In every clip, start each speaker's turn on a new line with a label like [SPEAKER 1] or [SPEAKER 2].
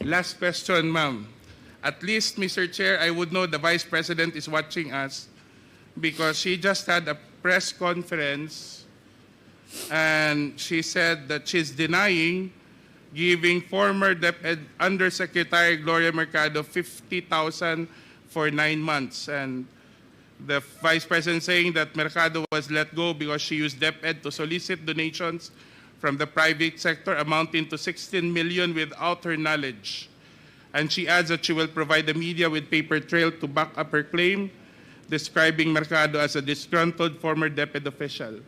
[SPEAKER 1] Last question, ma'am. At least, Mr. Chair, I would know the Vice President is watching us because she just had a press conference and she said that she's denying giving former DepEd Undersecretary Gloria Mercado 50,000 for 9 months. And the Vice President saying that Mercado was let go because she used DepEd to solicit donations from the private sector amounting to 16 million without her knowledge. And she adds that she will provide the media with paper trail to back up her claim, describing Mercado as a disgruntled former DepEd official.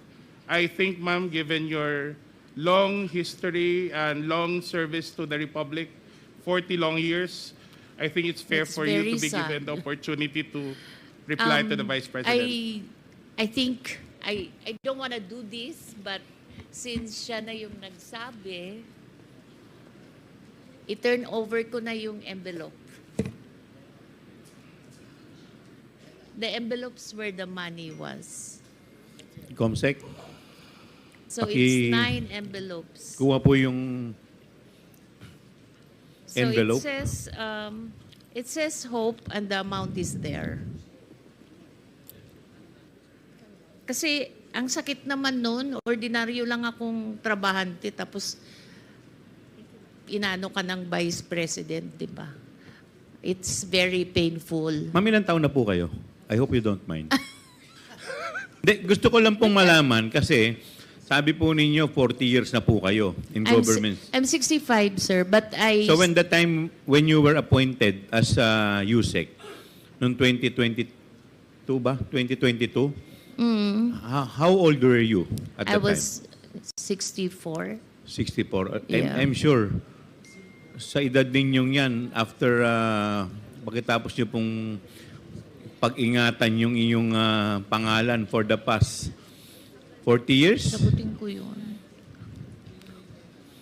[SPEAKER 1] I think, ma'am, given your long history and long service to the Republic, 40 long years, I think it's fair for you to be given the opportunity to reply to the Vice President.
[SPEAKER 2] I think, I don't want to do this, but since siya na yung nagsabi, i-turn over ko na yung envelope. The envelopes where the money was.
[SPEAKER 3] Comsec,
[SPEAKER 2] So it's 9 envelopes.
[SPEAKER 3] kuha po yung envelope.
[SPEAKER 2] So it says hope and the amount is there. Kasi ang sakit naman noon, ordinaryo lang akong trabahante tapos inano ka ng Vice President, di ba? It's very painful.
[SPEAKER 3] Ma'am, ilang taon na po kayo? I hope you don't mind. Gusto ko lang pong malaman kasi sabi po ninyo 40 years na po kayo in government.
[SPEAKER 2] I'm 65, sir, but
[SPEAKER 3] So when you were appointed as USEC, noong 2022 ba? 2022? How old were you at
[SPEAKER 2] I
[SPEAKER 3] that
[SPEAKER 2] was 64.
[SPEAKER 3] 64.
[SPEAKER 2] Yeah.
[SPEAKER 3] I'm sure sa edad ninyong yan, after pagkatapos nyo pong pag-ingatan yung inyong pangalan for the past 40 years?
[SPEAKER 2] Sabutin ko yun.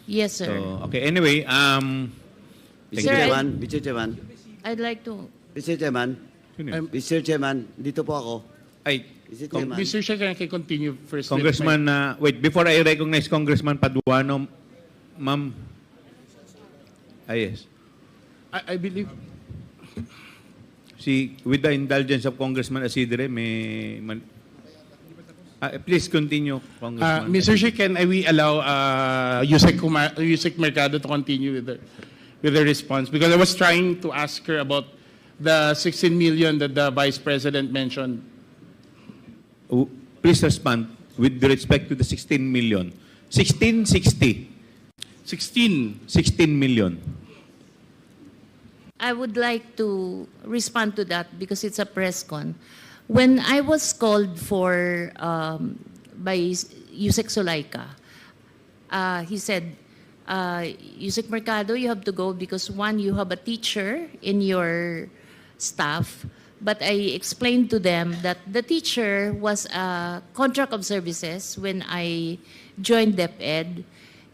[SPEAKER 2] Yes, sir.
[SPEAKER 3] So, okay, anyway, thank
[SPEAKER 2] Sir,
[SPEAKER 3] you.
[SPEAKER 4] Mr. Chairman,
[SPEAKER 2] I'd like to...
[SPEAKER 4] Mr. Chairman, Mr. Chairman, dito po ako.
[SPEAKER 3] Ay,
[SPEAKER 4] Mr. Chairman,
[SPEAKER 1] Mr. Chair, can I continue first? with
[SPEAKER 3] Congressman, wait, before I recognize Congressman Paduano, ma'am. Yes.
[SPEAKER 1] I believe...
[SPEAKER 3] With the indulgence of Congressman Asidre, please continue, Congressman.
[SPEAKER 1] Mr. Chair, can we allow USEC.MERCADO to continue with the response? Because I was trying to ask her about the 16 million that the Vice President mentioned.
[SPEAKER 3] Please respond with respect to the 16 million. 1660. 16 million.
[SPEAKER 2] I would like to respond to that because it's a press con. When I was called for by USEC Sulaika, he said, USEC.MERCADO, you have to go because one, you have a teacher in your staff, but I explained to them that the teacher was a contract of services when I joined DepEd.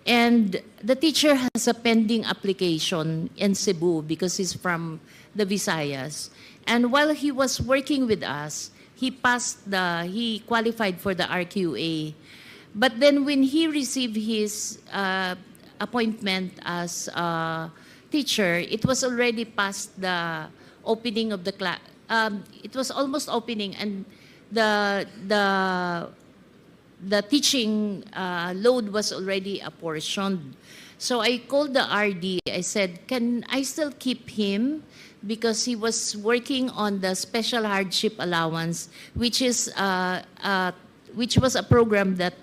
[SPEAKER 2] And the teacher has a pending application in Cebu because he's from the Visayas. And while he was working with us, he qualified for the RQA. But then when he received his appointment as a teacher, it was already past the opening of the class. It was almost opening, and the teaching load was already apportioned. So I called the RD. I said, can I still keep him? Because he was working on the special hardship allowance, which was a program that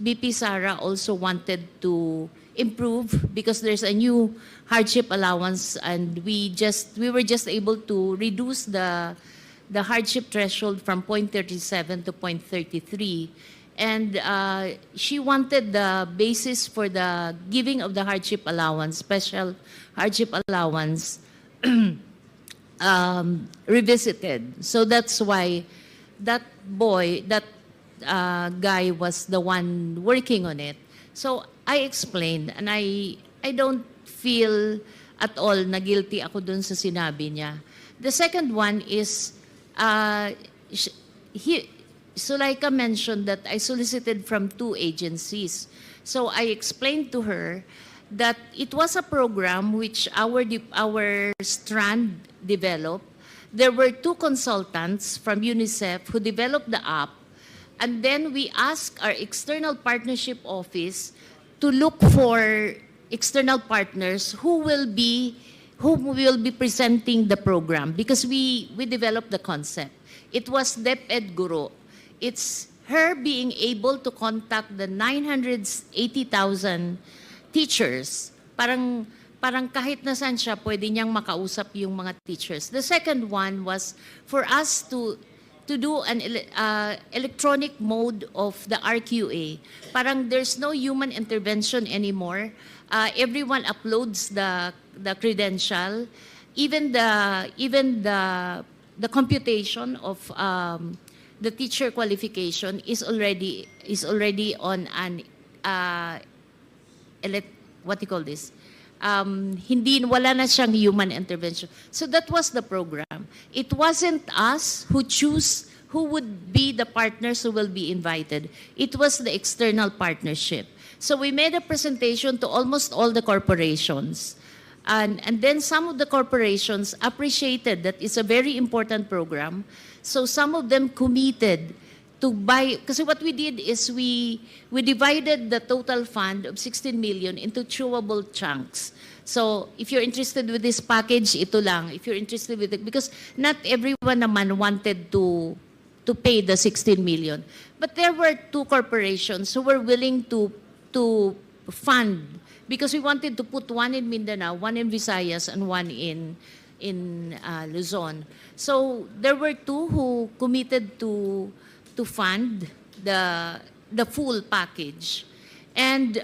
[SPEAKER 2] BP Sara also wanted to improve because there's a new hardship allowance, and we were just able to reduce the hardship threshold from 0.37 to 0.33. And she wanted the basis for the giving of the hardship allowance, special hardship allowance, revisited. So that's why that guy was the one working on it. So I explained, and I don't feel at all na guilty ako dun sa sinabi niya. The second one is, Sulaika mentioned that I solicited from 2 agencies. So I explained to her that it was a program which our strand developed. There were 2 consultants from UNICEF who developed the app, and then we asked our external partnership office to look for external partners who will be presenting the program, because we developed the concept. It was DepEd Guru. It's her being able to contact the 980,000 teachers. Parang kahit nasaan siya, pwede niyang makausap yung mga teachers. The second one was for us to do an electronic mode of the RQA. Parang there's no human intervention anymore. Everyone uploads the credential. Even the computation of the teacher qualification is already on an what do you call this? Wala na siyang human intervention. So that was the program. It wasn't us who choose who would be the partners who will be invited. It was the external partnership. So we made a presentation to almost all the corporations. And then some of the corporations appreciated that it's a very important program. So some of them committed to buy, because what we did is we divided the total fund of 16 million into chewable chunks. So if you're interested with this package, ito lang. If you're interested with it, because not everyone naman wanted to pay the 16 million. But there were 2 corporations who were willing to fund, because we wanted to put one in Mindanao, one in Visayas, and one in Luzon. So there were 2 who committed to fund the full package, and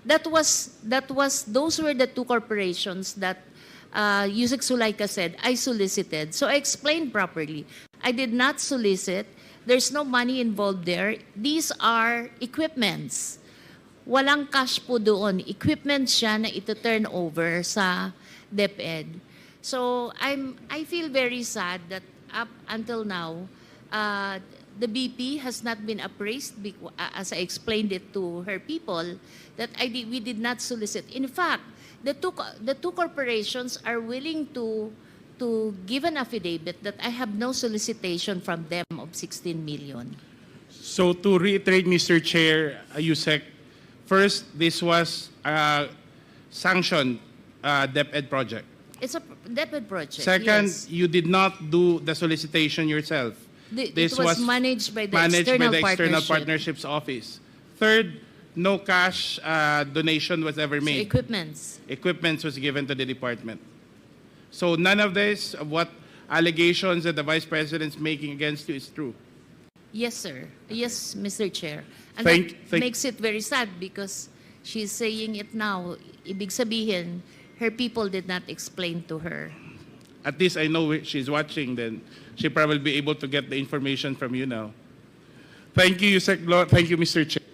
[SPEAKER 2] those were the 2 corporations that USEC Sulaika said I solicited. So I explained properly. I did not solicit. There's no money involved there. These are equipments. Walang cash po doon. Equipment siya na ito turn over sa DepEd. So I feel very sad that up until now, the BP has not been appraised, as I explained it to her people, that we did not solicit. In fact, the two corporations are willing to give an affidavit that I have no solicitation from them of 16 million.
[SPEAKER 1] So to reiterate, Mr. Chair, USEC, first, this was a sanctioned DepEd project.
[SPEAKER 2] It's a DepEd project.
[SPEAKER 1] Second,
[SPEAKER 2] yes.
[SPEAKER 1] you did not do the solicitation yourself.
[SPEAKER 2] It was managed by the
[SPEAKER 1] External Partnerships Office. Third, no cash donation was ever made.
[SPEAKER 2] So equipments.
[SPEAKER 1] Equipment was given to the department. So none of this, what allegations that the Vice President's making against you is true.
[SPEAKER 2] Yes, sir. Yes, Mr. Chair. And
[SPEAKER 1] Thank-
[SPEAKER 2] that makes it very sad because she's saying it now. Ibig sabihin, her people did not explain to her.
[SPEAKER 1] At least I know she's watching, then she probably be able to get the information from you now. Thank you, USEC. Thank you, Mr. Chair.